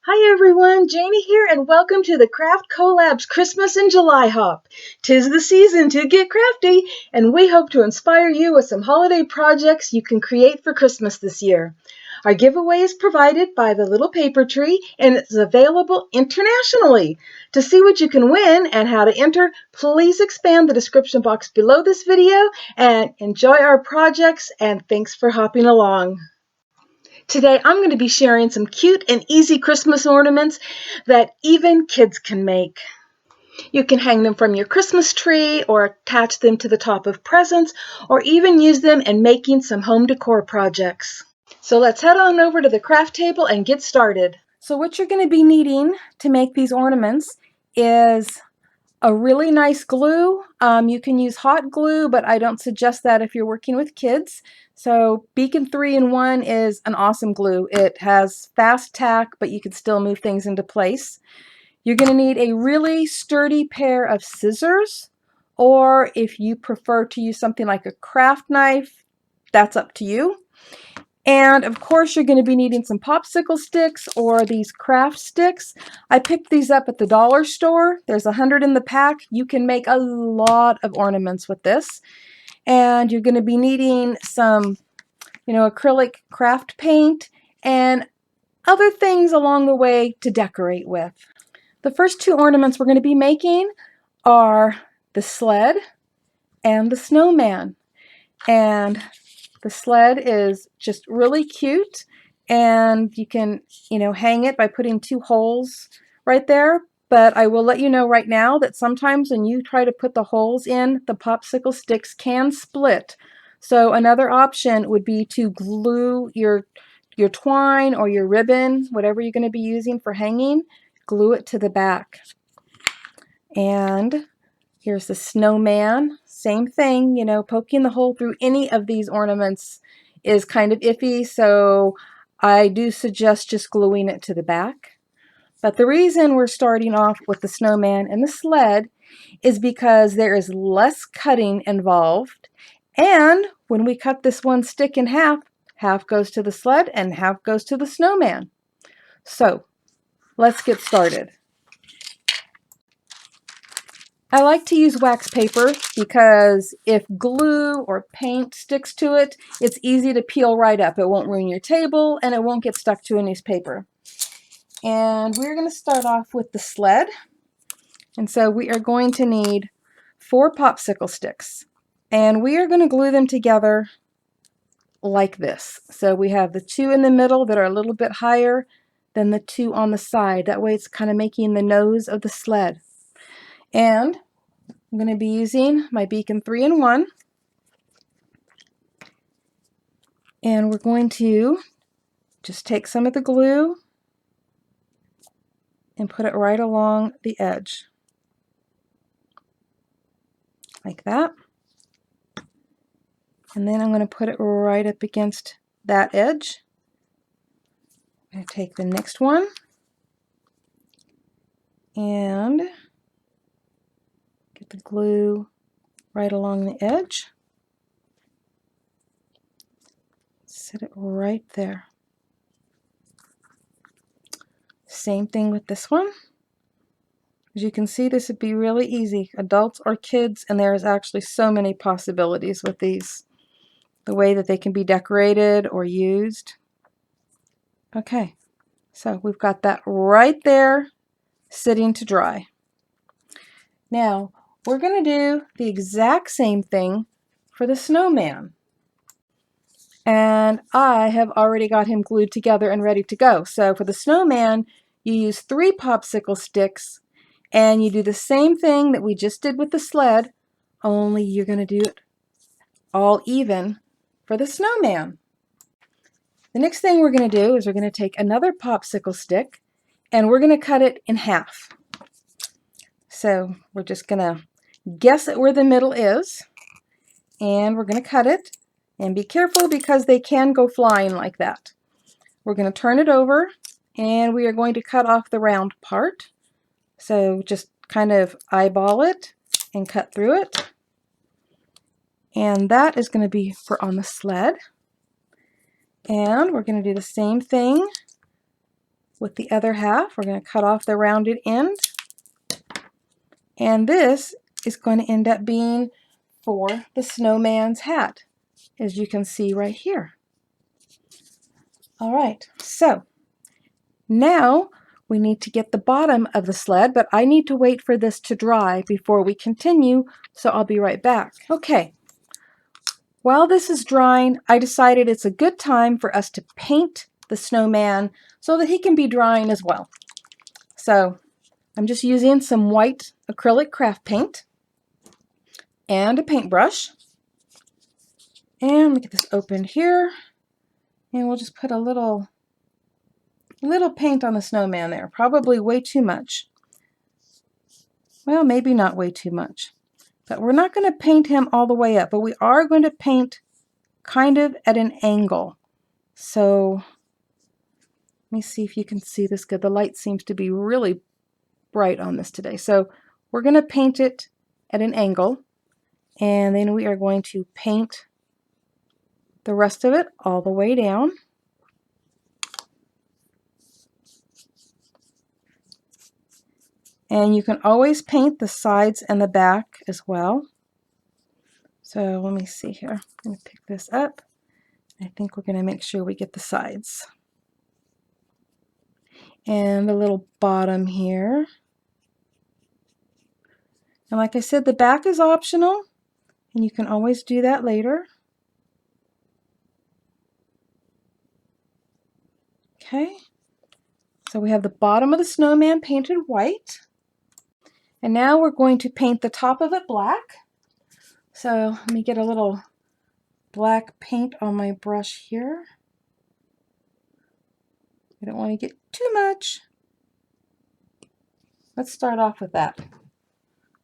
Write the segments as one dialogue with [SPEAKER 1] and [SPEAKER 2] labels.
[SPEAKER 1] Hi everyone, Janie here, and welcome to the Craft Collabs Christmas in July Hop. 'Tis the season to get crafty, and we hope to inspire you with some holiday projects you can create for Christmas this year. Our giveaway is provided by the Little Paper Tree, and it's available internationally. To see what you can win and how to enter, please expand the description box below this video and enjoy our projects, and thanks for hopping along. Today I'm going to be sharing some cute and easy Christmas ornaments that even kids can make. You can hang them from your Christmas tree or attach them to the top of presents or even use them in making some home decor projects. So let's head on over to the craft table and get started. So what you're going to be needing to make these ornaments is a really nice glue. You can use hot glue, but I don't suggest that if you're working with kids. So Beacon 3-in-1 is an awesome glue. It has fast tack, but you can still move things into place. You're going to need a really sturdy pair of scissors, or if you prefer to use something like a craft knife, that's up to you. And of course, you're going to be needing some popsicle sticks or these craft sticks. I picked these up at the dollar store. There's 100 in the pack. You can make a lot of ornaments with this. And you're going to be needing some, acrylic craft paint and other things along the way to decorate with. The first two ornaments we're going to be making are the sled and the snowman. And the sled is just really cute, and you can, hang it by putting two holes right there. But I will let you know right now that sometimes when you try to put the holes in, the popsicle sticks can split. So another option would be to glue your twine or your ribbon, whatever you're going to be using for hanging, glue it to the back. And here's the snowman. Same thing, poking the hole through any of these ornaments is kind of iffy, so I do suggest just gluing it to the back. But the reason we're starting off with the snowman and the sled is because there is less cutting involved, and when we cut this one stick in half, half goes to the sled and half goes to the snowman. So let's get started. I like to use wax paper because if glue or paint sticks to it, it's easy to peel right up. It won't ruin your table and it won't get stuck to a newspaper. And we're going to start off with the sled. And so we are going to need 4 popsicle sticks. And we are going to glue them together like this. So we have the 2 in the middle that are a little bit higher than the 2 on the side. That way it's kind of making the nose of the sled. And I'm going to be using my Beacon 3-in-1, and we're going to just take some of the glue and put it right along the edge, like that. And then I'm going to put it right up against that edge. I'm going to take the next one and get the glue right along the edge. Set it right there. Same thing with this one. As you can see, this would be really easy, adults or kids, and there's actually so many possibilities with these. The way that they can be decorated or used. Okay, so we've got that right there sitting to dry. Now, we're going to do the exact same thing for the snowman. And I have already got him glued together and ready to go. So for the snowman, you use 3 popsicle sticks, and you do the same thing that we just did with the sled, only you're going to do it all even for the snowman. The next thing we're going to do is we're going to take another popsicle stick and we're going to cut it in half. So we're just going to guess at where the middle is, and we're going to cut it. And be careful because they can go flying like that. We're going to turn it over and we are going to cut off the round part. So just kind of eyeball it and cut through it. And that is going to be for on the sled. And we're going to do the same thing with the other half. We're going to cut off the rounded end. And this is going to end up being for the snowman's hat, as you can see right here. All right, so now we need to get the bottom of the sled, but I need to wait for this to dry before we continue, so I'll be right back. Okay, while this is drying, I decided it's a good time for us to paint the snowman so that he can be drying as well. So I'm just using some white acrylic craft paint and a paintbrush. And let me get this open here. And we'll just put a little paint on the snowman there. Probably way too much. Well, maybe not way too much. But we're not going to paint him all the way up, but we are going to paint kind of at an angle. So let me see if you can see this good. The light seems to be really bright on this today. So we're going to paint it at an angle, and then we are going to paint the rest of it all the way down. And you can always paint the sides and the back as well. So let me see here. I'm going to pick this up. I think we're going to make sure we get the sides. And the little bottom here. And like I said, the back is optional, and you can always do that later. Okay, so we have the bottom of the snowman painted white. And now we're going to paint the top of it black. So let me get a little black paint on my brush here. I don't want to get too much. Let's start off with that.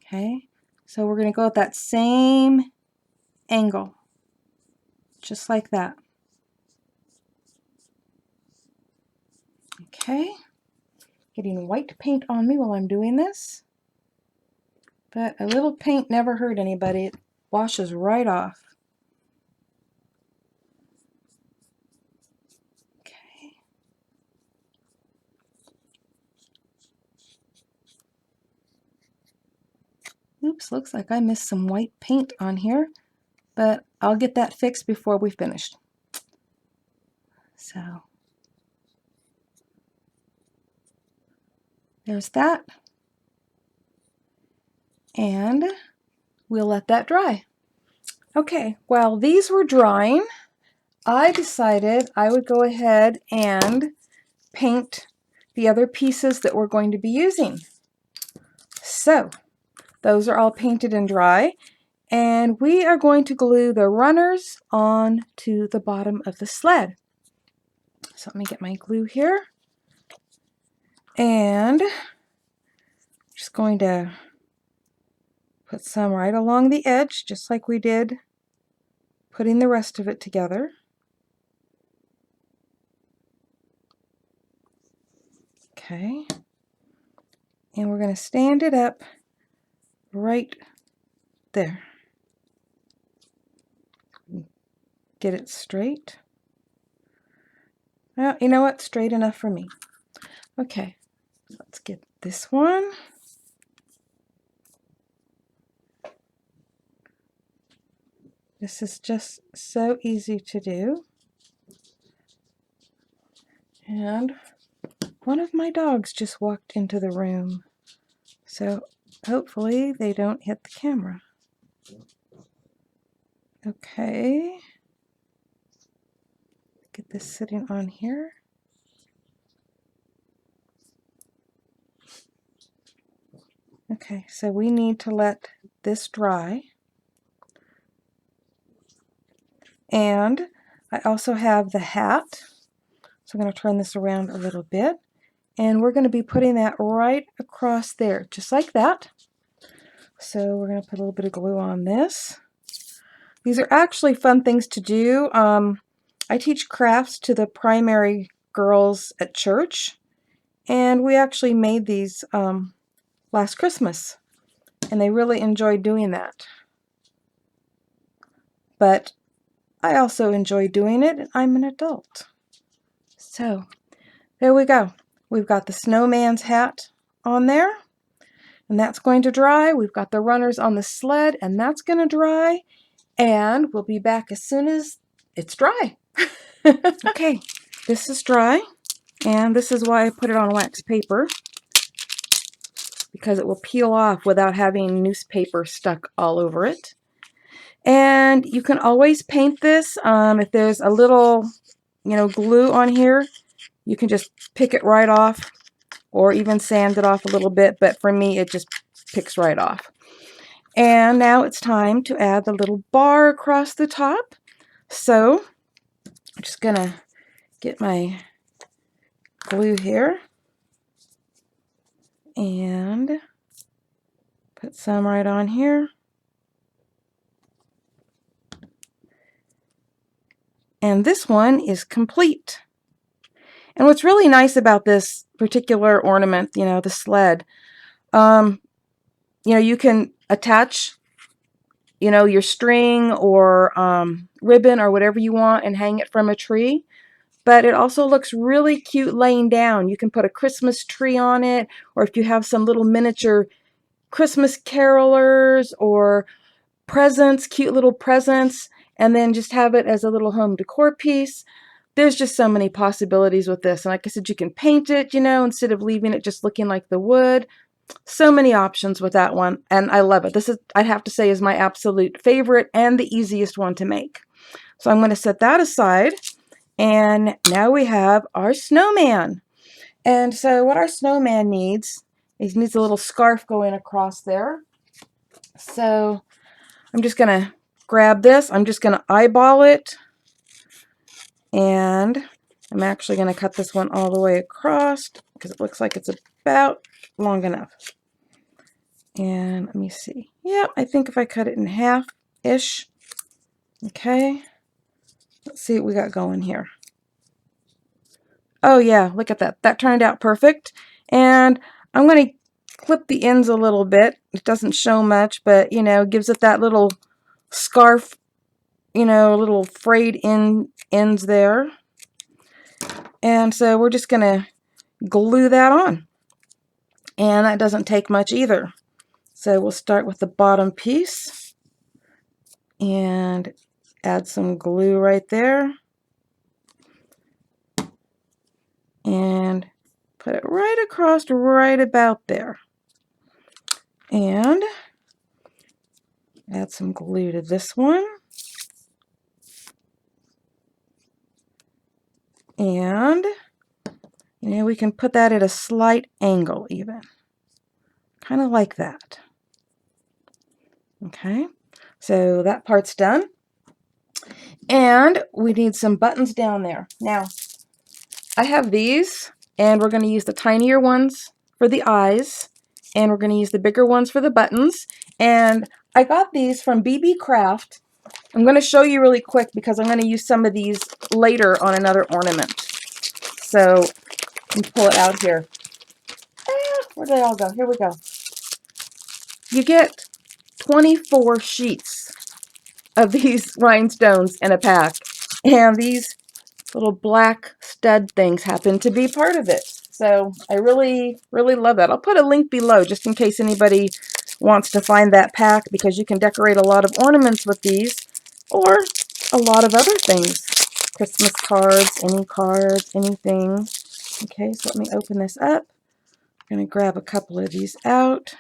[SPEAKER 1] Okay, so we're going to go at that same angle, just like that. Okay, getting white paint on me while I'm doing this. But a little paint never hurt anybody. It washes right off. Okay. Oops, looks like I missed some white paint on here, but I'll get that fixed before we finished. So there's that. And we'll let that dry. Okay, while these were drying, I decided I would go ahead and paint the other pieces that we're going to be using. So those are all painted and dry, and we are going to glue the runners on to the bottom of the sled. So let me get my glue here, and I'm just going to put some right along the edge, just like we did putting the rest of it together. Okay, and we're going to stand it up right there. Get it straight. Well, you know what? Straight enough for me. Okay, let's get this one. This is just so easy to do. And one of my dogs just walked into the room, so hopefully they don't hit the camera. Okay, get this sitting on here. Okay, so we need to let this dry. And I also have the hat, so I'm going to turn this around a little bit, and we're going to be putting that right across there, just like that. So we're going to put a little bit of glue on this. These are actually fun things to do. I teach crafts to the primary girls at church, and we actually made these last Christmas, and they really enjoyed doing that. But I also enjoy doing it, and I'm an adult. So there we go.
[SPEAKER 2] we've got the snowman's hat on there, and that's going to dry. We've got the runners on the sled, and that's going to dry. And we'll be back as soon as it's dry. Okay, this is dry, and this is why I put it on wax paper, because it will peel off without having newspaper stuck all over it. And you can always paint this. If there's a little, glue on here, you can just pick it right off, or even sand it off a little bit, but for me it just picks right off. And now it's time to add the little bar across the top. So I'm just gonna get my glue here and put some right on here. And this one is complete. And what's really nice about this particular ornament, the sled, you can attach, your string or ribbon or whatever you want and hang it from a tree. But it also looks really cute laying down. You can put a Christmas tree on it, or if you have some little miniature Christmas carolers or presents, cute little presents, and then just have it as a little home decor piece. There's just so many possibilities with this. And like I said, you can paint it, instead of leaving it just looking like the wood. So many options with that one, and I love it. This is, I'd have to say, is my absolute favorite and the easiest one to make. So I'm going to set that aside, and now we have our snowman. And so what our snowman needs is a little scarf going across there. So I'm just going to grab this. I'm just going to eyeball it, and I'm actually going to cut this one all the way across because it looks like it's about long enough. And let me see. Yeah, I think if I cut it in half-ish. Okay. Let's see what we got going here. Oh yeah, look at that. That turned out perfect. And I'm going to clip the ends a little bit. It doesn't show much, but, gives it that little scarf, little frayed ends there. And so we're just going to glue that on. And that doesn't take much either. So we'll start with the bottom piece and add some glue right there and put it right across right about there. And add some glue to this one. And, we can put that at a slight angle even. Kind of like that. Okay, so that part's done. And we need some buttons down there. Now, I have these, and we're going to use the tinier ones for the eyes, and we're going to use the bigger ones for the buttons. And I got these from BB Craft. I'm going to show you really quick because I'm going to use some of these later on another ornament. So, let me pull it out here. Where did they all go? Here we go. You get 24 sheets of these rhinestones in a pack, and these little black stud things happen to be part of it. So I really, really love that. I'll put a link below just in case anybody wants to find that pack, because you can decorate a lot of ornaments with these, or a lot of other things. Christmas cards, anything. Okay, so let me open this up. I'm going to grab a couple of these out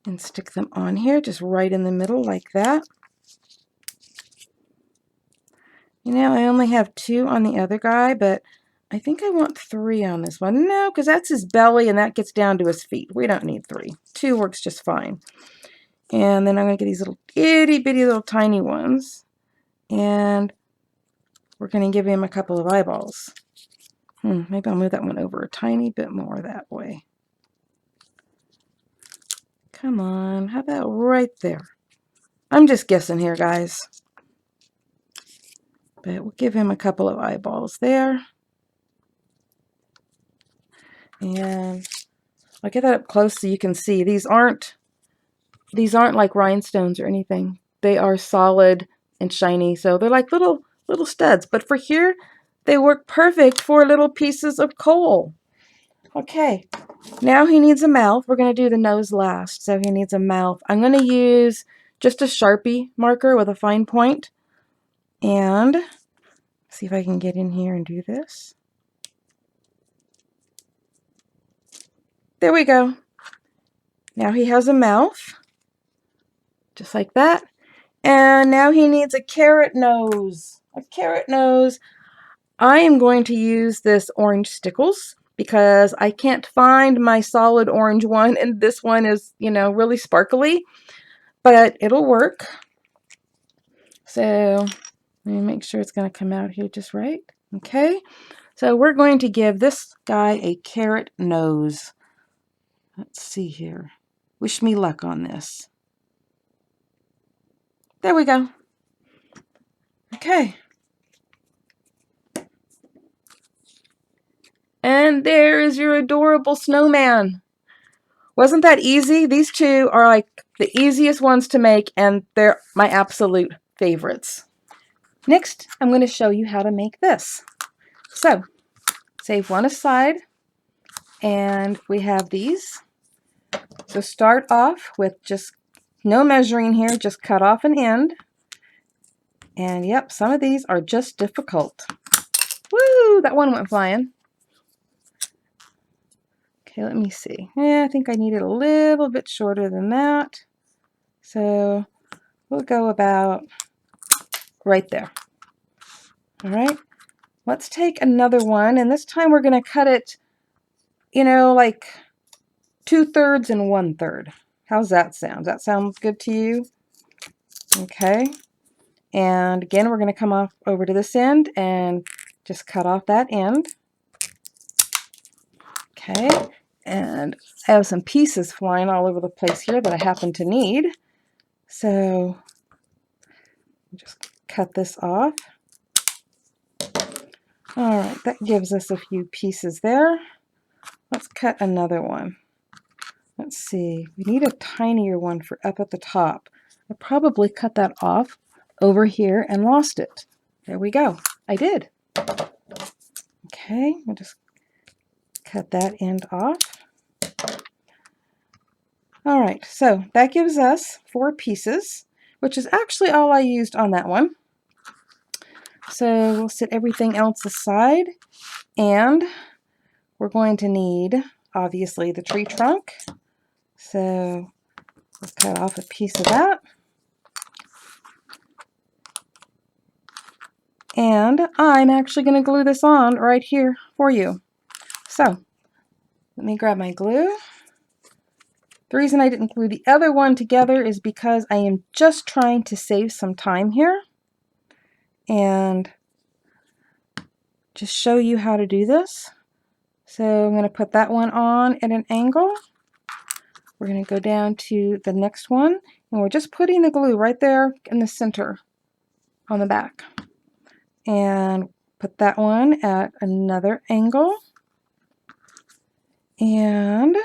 [SPEAKER 2] and stick them on here, just right in the middle like that. I only have 2 on the other guy, but I think I want 3 on this one. No, because that's his belly and that gets down to his feet. We don't need 3. 2 works just fine. And then I'm going to get these little itty bitty little tiny ones. And we're going to give him a couple of eyeballs. Maybe I'll move that one over a tiny bit more that way. Come on, how about right there? I'm just guessing here, guys. But we'll give him a couple of eyeballs there. And I'll get that up close so you can see. These aren't like rhinestones or anything. They are solid and shiny, so they're like little studs. But for here, they work perfect for little pieces of coal. Okay, now he needs a mouth. We're going to do the nose last, so he needs a mouth. I'm going to use just a Sharpie marker with a fine point, and see if I can get in here and do this. There we go. Now he has a mouth, just like that. And now he needs a carrot nose. A carrot nose. I am going to use this orange Stickles because I can't find my solid orange one, and this one is, you know, really sparkly, but it'll work. So let me make sure it's going to come out here just right. Okay, so we're going to give this guy a carrot nose. Let's see here. Wish me luck on this. There we go. Okay. And there is your adorable snowman. Wasn't that easy? These two are like the easiest ones to make, and they're my absolute favorites. Next, I'm going to show you how to make this. So, save one aside, and we have these. So start off with just no measuring here, just cut off an end. And yep, some of these are just difficult. Woo, that one went flying. Okay, let me see. Yeah, I think I need it a little bit shorter than that. So we'll go about right there. All right, let's take another one, and this time we're going to cut it, you know, like 2/3 and 1/3. How's that sound? Does that sound good to you? Okay, and again, we're going to come off over to this end and just cut off that end. Okay, and I have some pieces flying all over the place here that I happen to need. So just cut this off. All right, that gives us a few pieces there. Let's cut another one. Let's see, we need a tinier one for up at the top. I probably cut that off over here and lost it. There we go. I did. Okay, we'll just cut that end off. All right, so that gives us 4 pieces, which is actually all I used on that one. So we'll set everything else aside, and we're going to need, obviously, the tree trunk. So let's cut off a piece of that. And I'm actually going to glue this on right here for you. So let me grab my glue. The reason I didn't glue the other one together is because I am just trying to save some time here and just show you how to do this. So I'm going to put that one on at an angle. We're going to go down to the next one, and we're just putting the glue right there in the center on the back. And put that one at another angle. And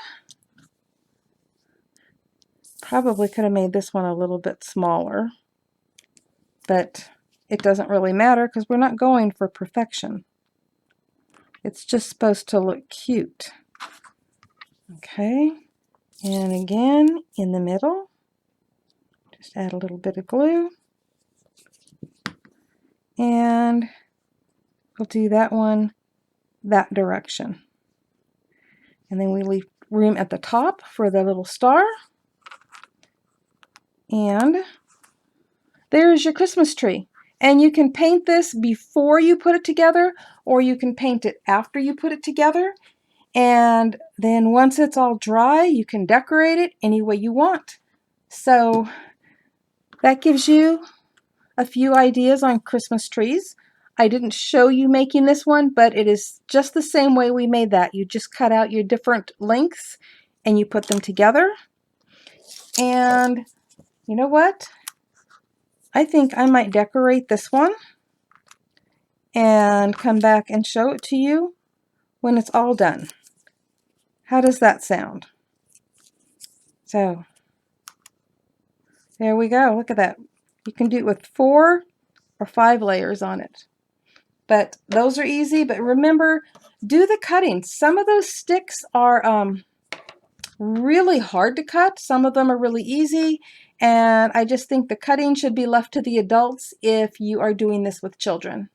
[SPEAKER 2] probably could have made this one a little bit smaller, but it doesn't really matter because we're not going for perfection. It's just supposed to look cute. Okay, and again in the middle, just add a little bit of glue, and we'll do that one that direction. And then we leave room at the top for the little star. And there's your Christmas tree. And you can paint this before you put it together, or you can paint it after you put it together. And then once it's all dry, you can decorate it any way you want. So that gives you a few ideas on Christmas trees. I didn't show you making this one, but it is just the same way we made that. You just cut out your different lengths and you put them together. And you know what? I think I might decorate this one and come back and show it to you when it's all done. How does that sound? So there we go. Look at that. You can do it with 4 or 5 layers on it. But those are easy. But remember, do the cutting. Some of those sticks are really hard to cut. Some of them are really easy. And I just think the cutting should be left to the adults if you are doing this with children.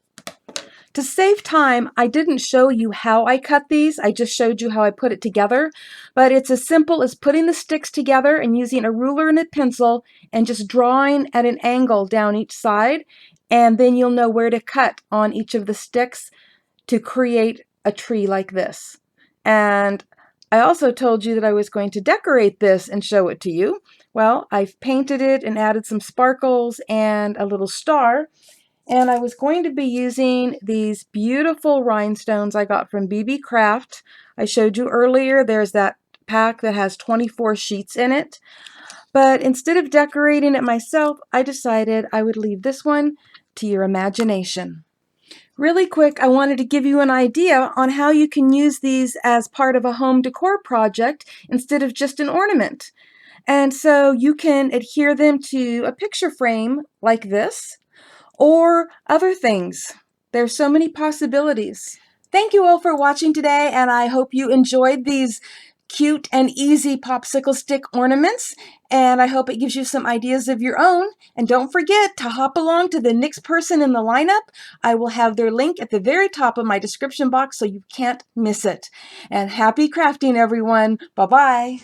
[SPEAKER 2] To save time, I didn't show you how I cut these. I just showed you how I put it together. But it's as simple as putting the sticks together and using a ruler and a pencil and just drawing at an angle down each side. And then you'll know where to cut on each of the sticks to create a tree like this. And I also told you that I was going to decorate this and show it to you. Well, I've painted it and added some sparkles and a little star. And I was going to be using these beautiful rhinestones I got from BB Craft. I showed you earlier, there's that pack that has 24 sheets in it. But instead of decorating it myself, I decided I would leave this one to your imagination. Really quick, I wanted to give you an idea on how you can use these as part of a home decor project instead of just an ornament. And so you can adhere them to a picture frame like this, or other things. There's so many possibilities. Thank you all for watching today, and I hope you enjoyed these cute and easy popsicle stick ornaments, and I hope it gives you some ideas of your own. And don't forget to hop along to the next person in the lineup. I will have their link at the very top of my description box so you can't miss it. And happy crafting, everyone. Bye-bye.